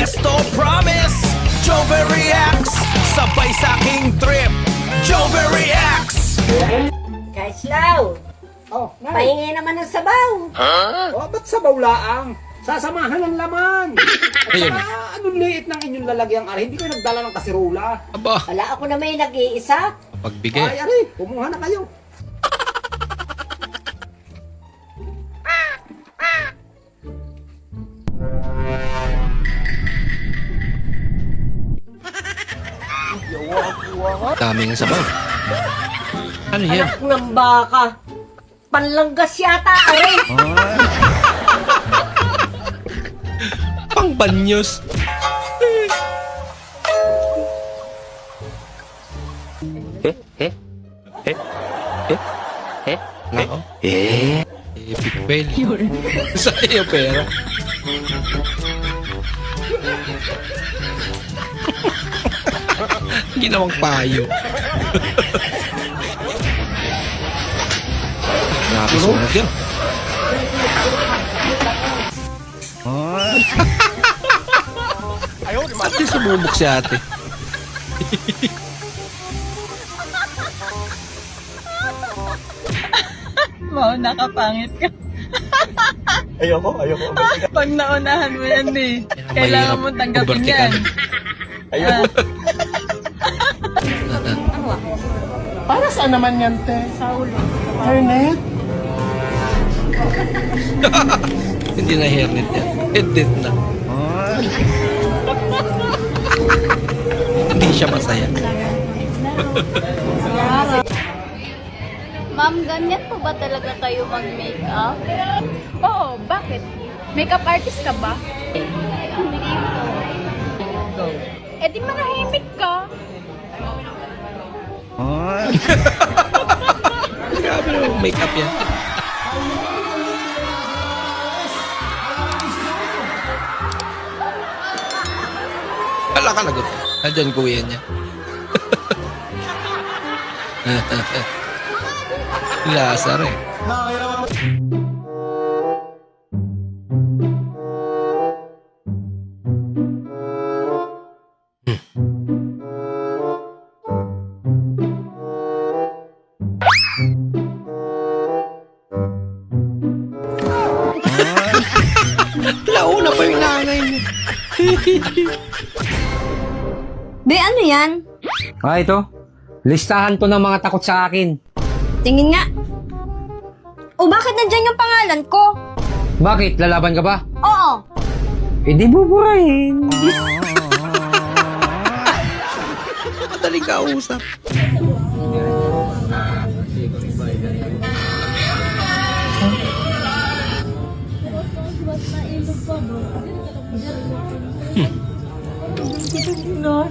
Esto promise, Jover reacts. Sabay sa aking trip, Jover reacts. Kaislaw, Oh, Nay. pahingi naman ng sabaw. Oh, ba't sabaw laang? Sasamahan ng laman. Ayun. Anong liit ng inyong lalagyang ari? Hindi kayo nagdala ng kasirula. Aba, Wala ako na may nag-iisa. pagbigay. Ay, ari, kumuha na kayo. Daming sabaw. Ano yan? Anak ng baka. Panlanggas yata, are. Pang banyos. Nako. Epic fail. Saan yung pera? Ginawang payo. Nakasunog yan. Ba't di sumubok si ate? Wow, nakapangit ka. Ayoko. Pag naunahan mo yan eh. Kailangan mo tanggapin yan. Ayoko. Para saan naman yan, te? Sa ulo. Hernet? Hindi na hairnet yan. Headnet na. Hindi siya masaya. Ma'am, ganyan po ba talaga kayo mag-makeup? Oo, bakit? Makeup artist ka ba? Hindi po. Eh di manahimik ka. Grabe naman makeup yan. Wala ka lagot. Nandyan kuya niya. Lasar eh. Nauna pa yung nanay niya. Be, ano yan? Ito. Listahan to ng mga takot sa akin. Tingin nga. O bakit nandyan yung pangalan ko? Bakit? Lalaban ka ba? Oo. Di buburahin. Madaling kausap.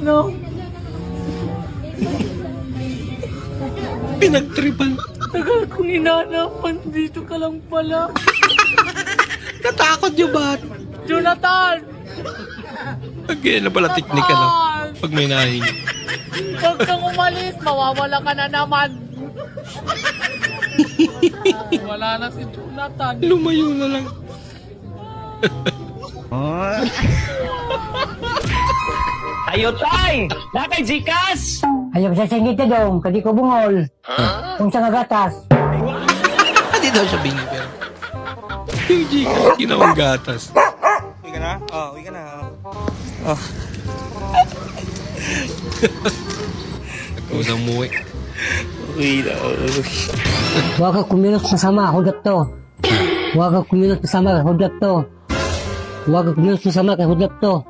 No. Pinagtripan. Tagal kong inanapan. Dito ka lang pala. Natakot yung bat. Jonathan! Again na pala technical ah. Pag may nahing. Huwag kang umalis. Mawawala ka na naman. Wala na si Jonathan. Lumayo na lang. Ayo, tay! Nakay Gcash! Ayaw sa singit na dong, kadi ko bungol. Kung sa gatas. Hindi daw siya bingi pero. Yung Gcash, ginawang gatas. Uwi ka na? Oh, uwi ka na. Nagkusang muwi. Uwi na. Huwag ka kumilos masama, hudat to. Huwag ka kumilos masama, hudat to. Huwag ka kumilos masama, hudat to.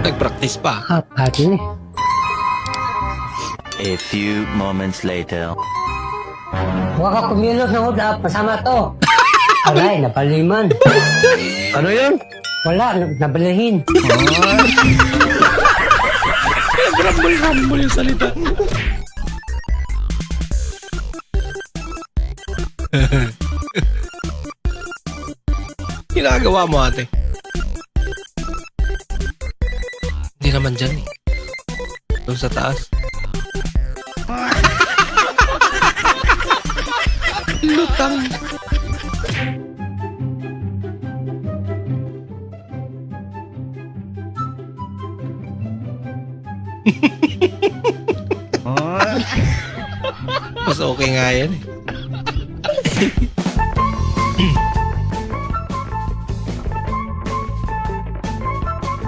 Nag-practice pa. Pati ni. A few moments later. Huwag ka kumilos na hudat, masama to. Aray, napaliman. Ano yun? Wala, nabalihin. Grumble yung salita. Ginagawa mo ate. Hindi naman dyan eh. Doon sa taas. Lutang. Mas okay nga yan eh.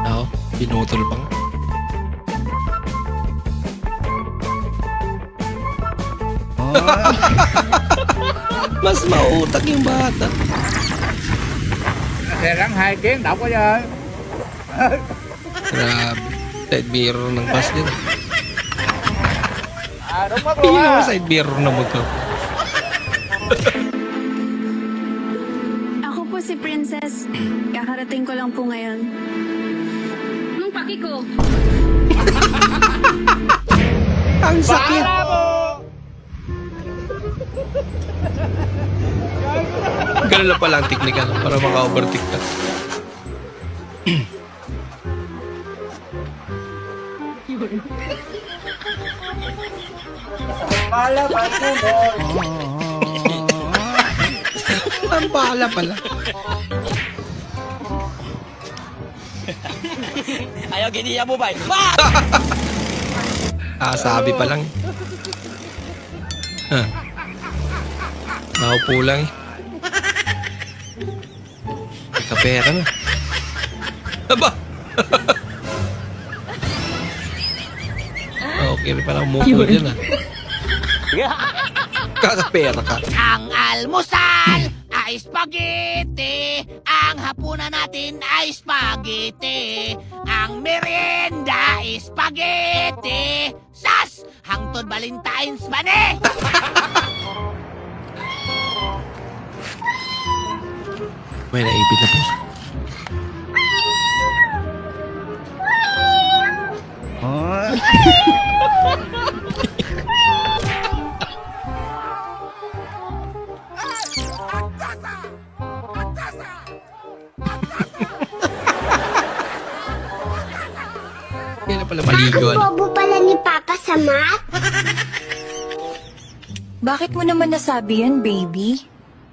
Ako, pinutol pa nga. Mas mautak yung bata. Kailang hiking, ako yan. Grabe. Side mirror ng bus din. Ano mo Tingnan mo side mirror na motor. Ako po si Princess. Kakarating ko lang po ngayon. Nung paki ko. Ang sakit. Ganun lang pala ang technique para maka-overtake ka. Ang pala pala. Ayaw giniya mo ba? Sabi pa lang. Naupo lang eh. May kapera na. Aba! Okay rin pala umupo dyan ah. Kakapera ka. Ang almusal ay spaghetti. Ang hapunan natin ay spaghetti. Ang merienda ay spaghetti. Sas! Hangtod Valentine's Bane! May naipit na po. Kaya na pala maligo. Bobo pala ni Papa sa math. Bakit mo naman nasabi yan, baby?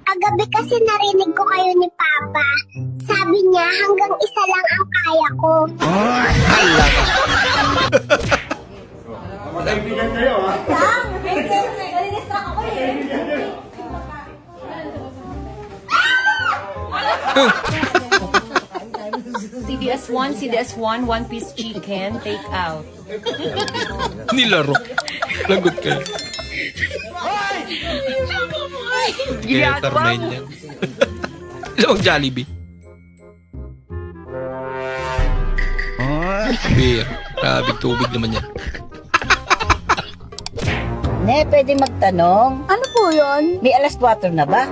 Kagabi kasi narinig ko kayo ni Papa. Sabi niya hanggang isa lang ang kaya ko. Hala ka. CDS1, CDS1, one-piece chicken, take out. Nilaro. Lagot ka. Kaya tarmain yan. Ilawang Jollibee. Beer. Grabing tubig naman yan. Ne, pwede magtanong. Ano po yun? May alas 4 na ba?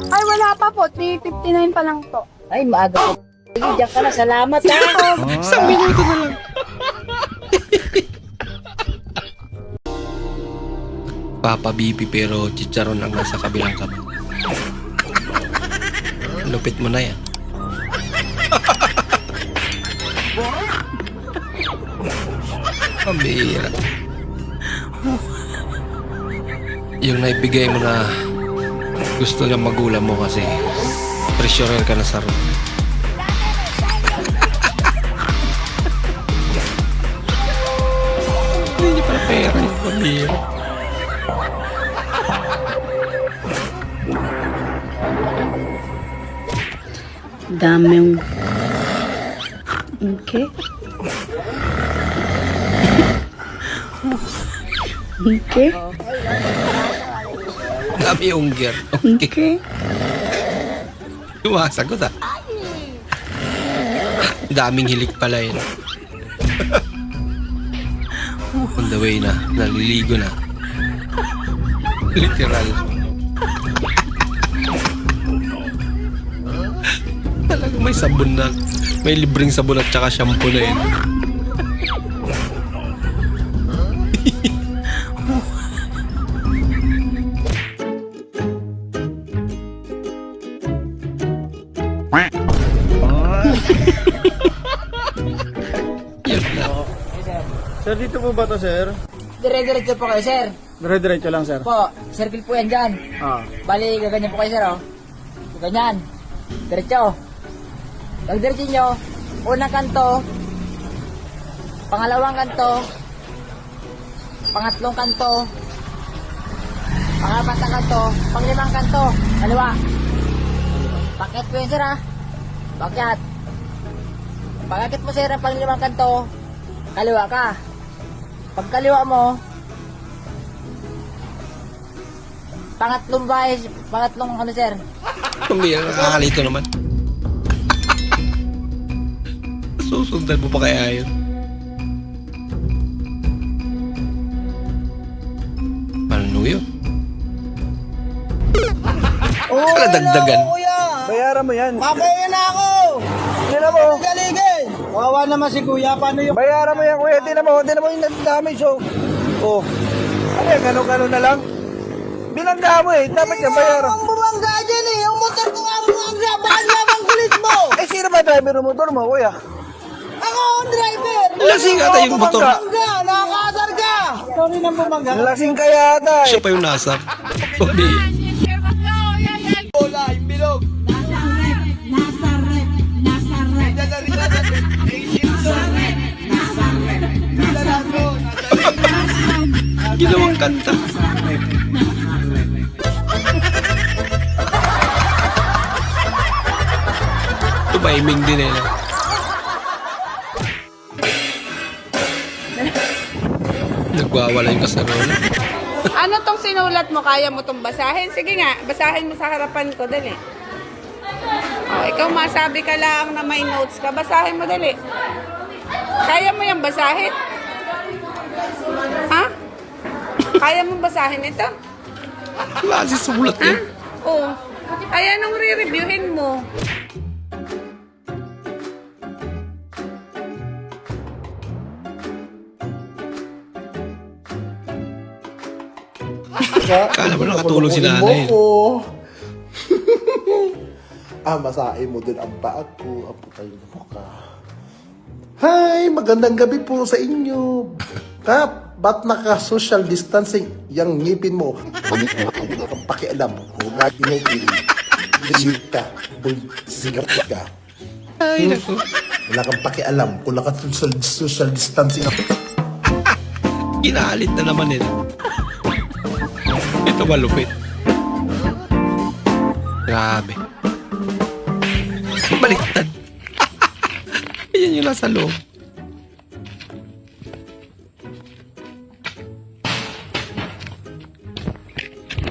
Ay, wala pa po. 3:59 pa lang to. Ay, maaga po. Diyan ka na, salamat ha. Isang minuto na lang. Papa BP pero chicharon ang nasa kabilang kamay. Lupit mo na yan. Pambihira. Yung naibigay mo na gusto lang magulang mo kasi pressure ka na sa room. Hindi pala pera yung pambihira. Daming... Okay. Okay. Dami yung gear. Okay. Sumasagot ah. Daming hilik pala yun. On the way na. Naliligo na. Literal. Talagang may sabon na. May libreng sabon at saka shampoo na yun. Yun lang. Sir, dito po ba to, sir? Dire-diretso po kayo, sir. Dire-diretso lang, sir. Po, circle po yan dyan. Ah. Bali, gaganyan po kayo, sir, oh. Ganyan. Diretso. Pag diretso nyo, unang kanto, Pangalawang kanto. Pangatlong kanto. Pangapat na kanto. Panglimang kanto. Kaliwa. Paket ko yun, sir, ha? Pakyat. Pagkakit mo, sir, ang panglimang kanto. Kaliwa ka. Pagkaliwa mo, pangatlong ano, sir? Pumira, nakakalito naman. Susundan mo pa kaya yun? Ano yun? Dagdagan. Bayaran mo yan. Papayin na ako! Tingnan mo. Galigin! Wawa naman si kuya. Paano yung... Bayaran mo yan, kuya. Tingnan mo yung damage, oh. Oh. Ano yan, gano'n na lang? Bilangga mo eh. Dapat yan, bayaran. Ang bumangga dyan eh. Yung motor ko ang bumangga. Bakit lamang kulit mo? Eh, sino ba driver ng motor mo, kuya? Ako ang driver. Lasing ata yung motor. Bumangga, nakakasar ka. Sorry na bumangga. Lasing ka yata eh. Siya pa yung nasa. Okay. Ginawang kanta. Tumiming din eh. Nagwawala yung kasarola. Ano tong sinulat mo? Kaya mo tong basahin? Sige nga, basahin mo sa harapan ko, dali. Oh, ikaw masabi ka lang na may notes ka, basahin mo, dali. Kaya mo yung basahin? Ha? Kaya mo basahin ito? Klase sulat Ha? yan. Oo. Ay, anong re-reviewin mo? Kala mo nakatulog si nanay. Masahe mo din ang baag ko. Ang putay na mukha. Hi! Magandang gabi po sa inyo. Kap, ba't naka-social distancing yung ngipin mo? Wala kang pakialam. Kung natin yung Sigat ka. Sigat ka. Ay, naku. Wala kang pakialam. Kung naka-social distancing ako. Ginalit na naman nila. Ito malupit. Grabe. Baliktad. Ayan yung nasa loob.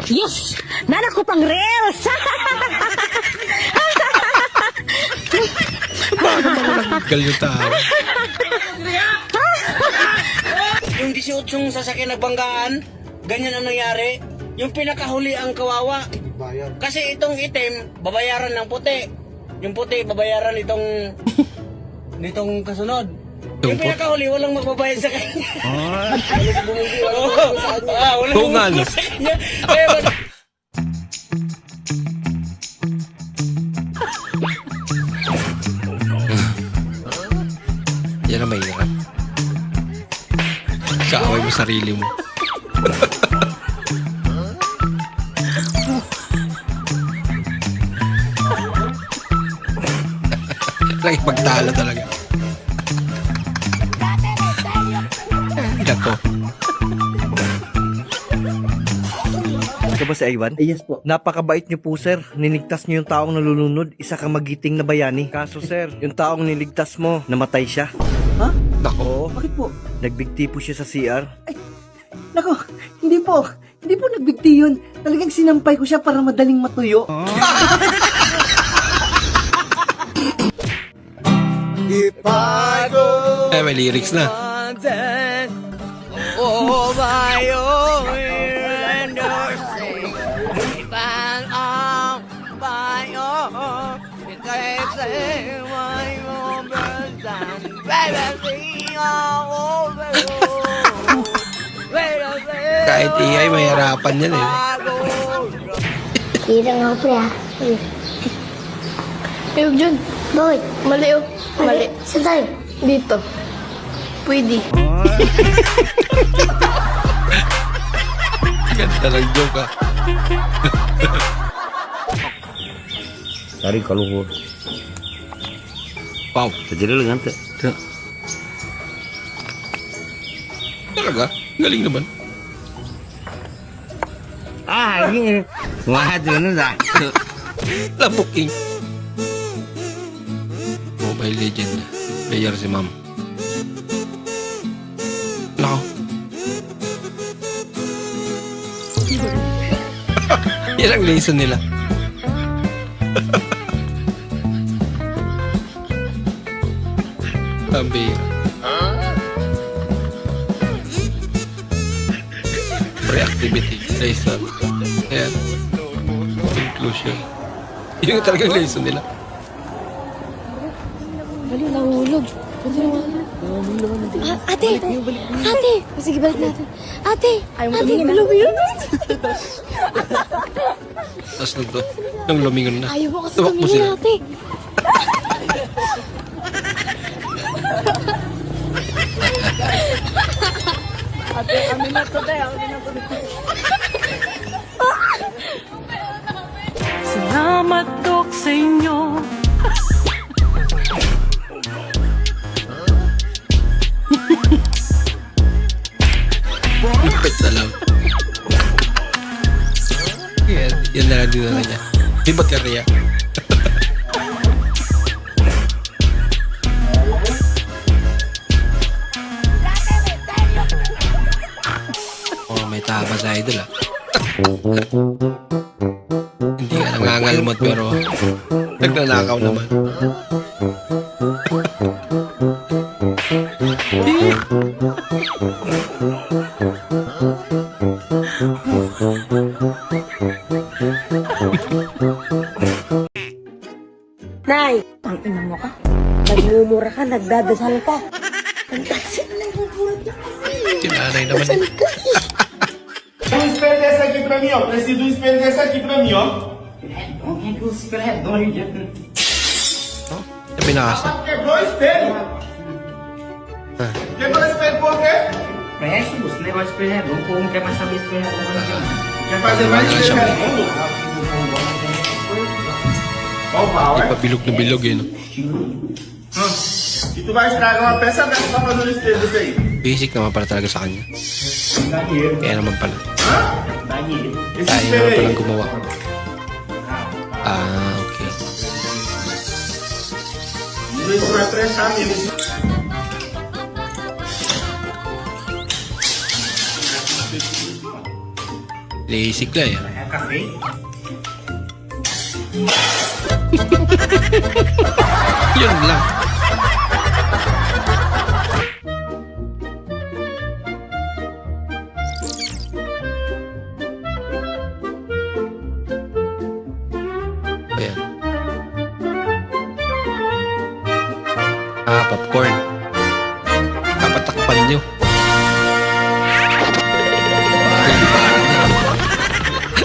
Yes! Nanak ko pang reels! Paano ba naggal yung tao? Yung 18 sasakyan nagbanggaan, ganyan ang nangyari. Yung pinakahuli ang kawawa. Kasi itong itim, babayaran ng puti. Yung puti, babayaran nitong kasunod. Yung pinakahuli, walang magbabayad sa kanya. Walang Oo nga, no? magbabayad sa kanya. Kaya Yan ang mahirap. Kaaway mo sarili mo. Nakipagtalo talaga. Nako. Ito ba si Ivan? Yes po. Napakabait niyo po, sir. Niligtas niyo yung taong nalulunod, isa kang magiting na bayani. Kaso, sir, yung taong niligtas mo, namatay siya. Ha? Nako. Bakit po? Nagbigti po siya sa CR. Nako, hindi po. Hindi po nagbigti yun. Talagang sinampay ko siya para madaling matuyo. Eh, may lyrics na. Oh, my own Ban on my own Because my own person Baby, over Kahit iay, may harapan yan eh. Tira nga po ya. Ayun dyan. Bakit? Mali oh. Mali. Saan tayo? Dito. Pwede. Ganda ng joke ah. Dari kalau Wow. jadi lu ngante. Talaga? Galing naman. Labok king. Mobile Legend. Player si ma'am. Nako. Yan ang lesson nila. Pambira. Reactivity. Lesson. Ayan. Conclusion. Yun yung talagang lesson nila. Ate! Ate! Sige, balik natin. Ate! Ate, lumingon. Tapos nung lumingon na. Ayaw mo kasi Tawak mo sila. lumingon, ate. Salamat, Dok, sa inyo. Lupit sa lang. Yan na lang din na niya. Di ba't ka kaya? Oh, may tama sa idol ah. Hindi ka nangangalmot pero nagnanakaw naman. Nay! Ang ina mo ka. Nagmumura ka, nagdadasal ka. Ang taksi na lang bubuhat niya. Kinanay naman eh. Um espelho desse aqui pra mim, ó. Preciso de um espelho desse aqui pra mim, ó. Sabi na kasi. Quebrou o espelho. Quebrou o espelho por quê? Preste, esse negócio de espelho é bom. Como quer mais saber espelho é bom? Quer fazer mais espelho redondo? Ó o pau, é? Ipabilog na bilog eh. No? E tu vai estragar uma peça dessa pra fazer um espelho desse aí. Basic naman pala talaga sa kanya. Dá dinheiro. Kaya naman pala. Dá dinheiro. Esse Kaya espelho naman aí. palang gumawa. Ah, okay. Isso vai prestar mesmo. Lasik lang yan. É café? Yun lang. Ayan. Ah, popcorn. Papatakpan nyo.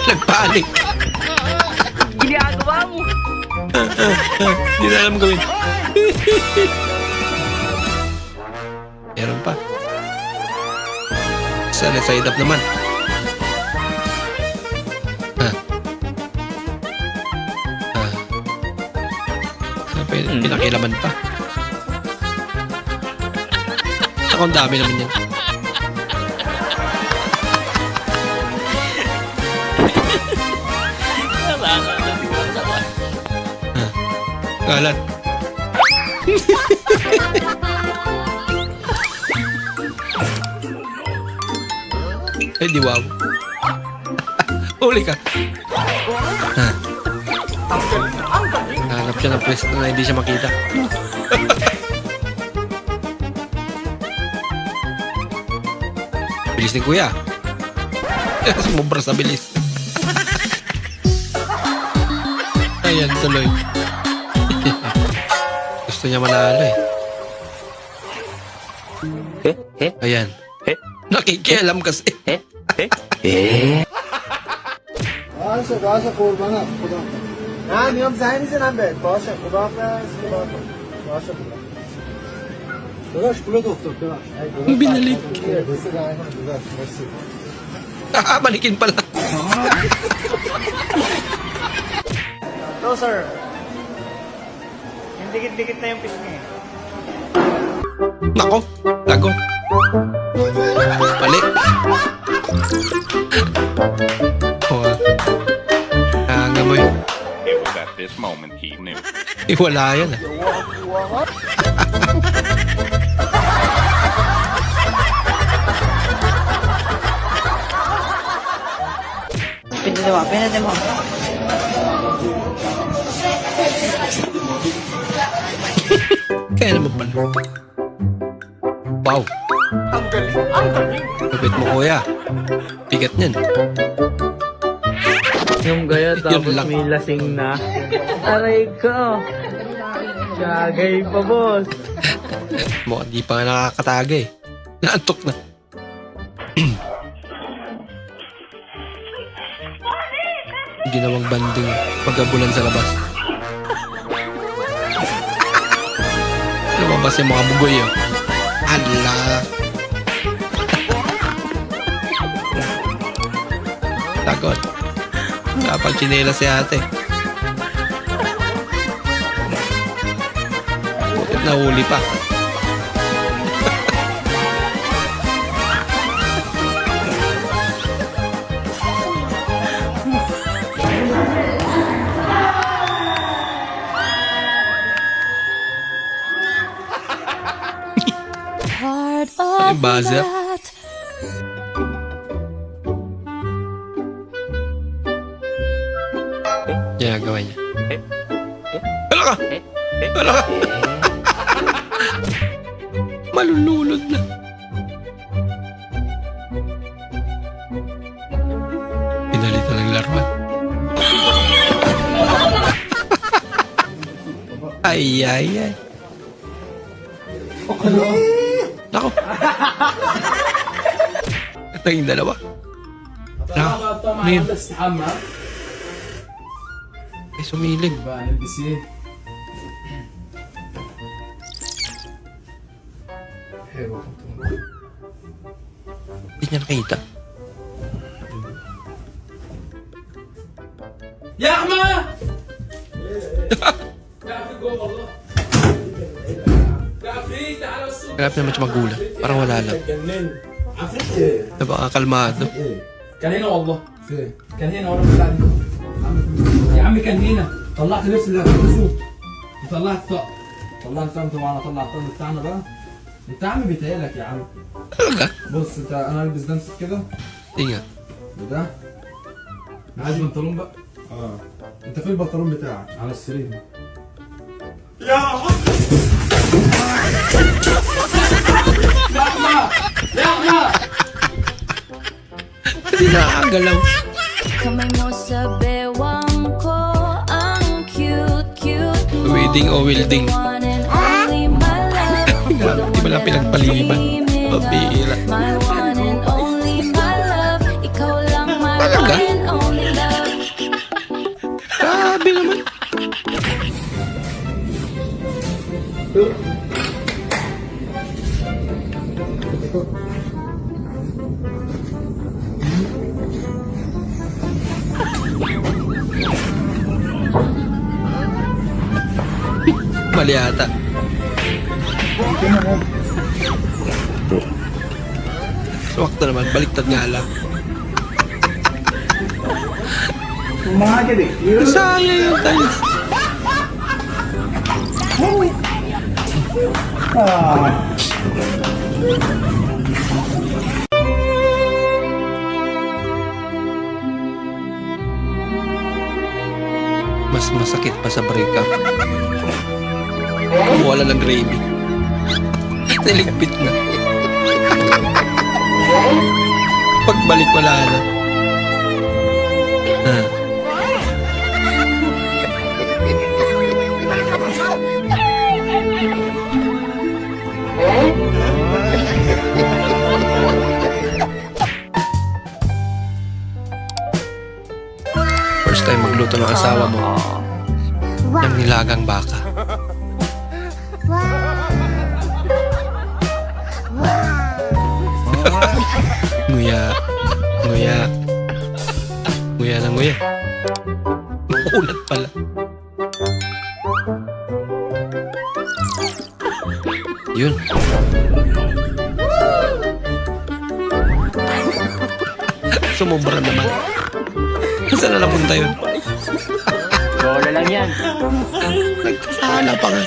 Nagpanik. Ginagawa mo. Hindi na alam gawin. Meron pa. Side up naman. Pinakilaman pa. Ako, ang dami naman yan. Kalat. Eh, di wow. Huli ka. Hanap siya ng pwesto na hindi siya makita. Bilis ni kuya. Sumubra sa bilis. Ayan, tuloy. Gusto niya manalo eh. Ayan. Nakikialam kasi. Başa kurbana. Ha, niyorum zahinize lan be. Başa kubafes, kubafa. Başa kubafa. Tıraş kula doktor, tıraş. Binalik. Manikin pala. No, sir. Yung dikit-dikit na yung pisngi. Nako, lagot. Mali. Oo. Nangangamoy. It was at this moment he knew. Wala yan Pindutin mo. Kaya naman pala. Wow. Ang galing. Lupit mo, kuya. Bigat niyan. Yung gaya Yun tapos lang. may lasing na. Aray ko. Gagay pa, boss. Mukhang di pa nga nakakatagay. Naantok na. Ginawang banding. Pagkabulan sa labas. Lumabas yung mga bugoy yun. Ala. Takot. Kapag chinela si ate. Bakit nahuli pa? Yung buzzer. Ginagawa niya. Hala ka! Hala ka! Malulunod na. Pinalitan ng laruan. Ay, ay, ay. Nako. Naging dalawa. Ano yun? Ay, sumilig. Hindi niya nakita. Harap naman siya magulat. Parang wala lang. Napakakalmado. كان هنا والله فين؟ كان هنا ورا بتاع دي يا عم كان هنا طلعت لبس اللي هتلبسه وطلعت طقم طلعت طقم معانا طلع الطقم بتاعنا بقى انت يا عم بيتهيألك يا عم بص انت انا البس ده كده Tingnan. وده انا عايز بنطلون بقى انت فين البنطلون بتاعك على السرير Hindi nakakagalaw. Kamay mo sa bewang ko, ang cute mo. Wedding o wielding. One and only my love. Di ba lang pinagpaliban? Pabira. My one and only my love. Ikaw lang my Talaga? one and only love. Grabe naman. Mali ata. Swak na naman, baliktad nga lang. Sayang yung tiles. Mas masakit pa sa breakup. Wala ng gravy. Niligpit na. Pagbalik wala na. First time magluto ng asawa mo ng nilagang baka. Nguya. Nguya. Nguya na nguya. Makulat pala. Yun. Sumubra naman. Saan na napunta yun? Bola lang yan. Nagkasala pa nga.